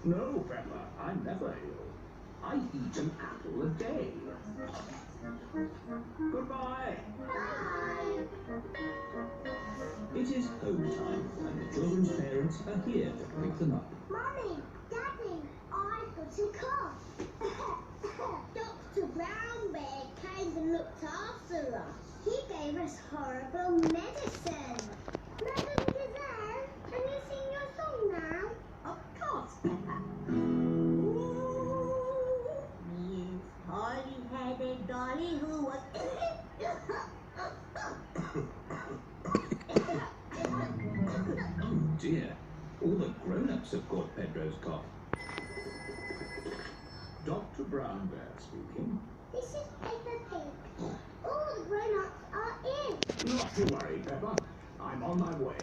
No, Peppa, I'm never ill. I eat an apple a day. Goodbye. Bye. It is home time, and the children's parents are here to pick them up. Mummy, Daddy, I've got a cough. Dr. Brown Bear came and looked after us. He gave us horrible medicine. Madam Gazelle, can you sing your song now? Of course, Peppa. Miss Polly had a dolly who was... Oh dear, all the grown-ups have caught Pedro's cough. Dr. Brown Bear speaking. This is Peppa Pig. All the grown-ups are in. Not to worry, Peppa. I'm on my way.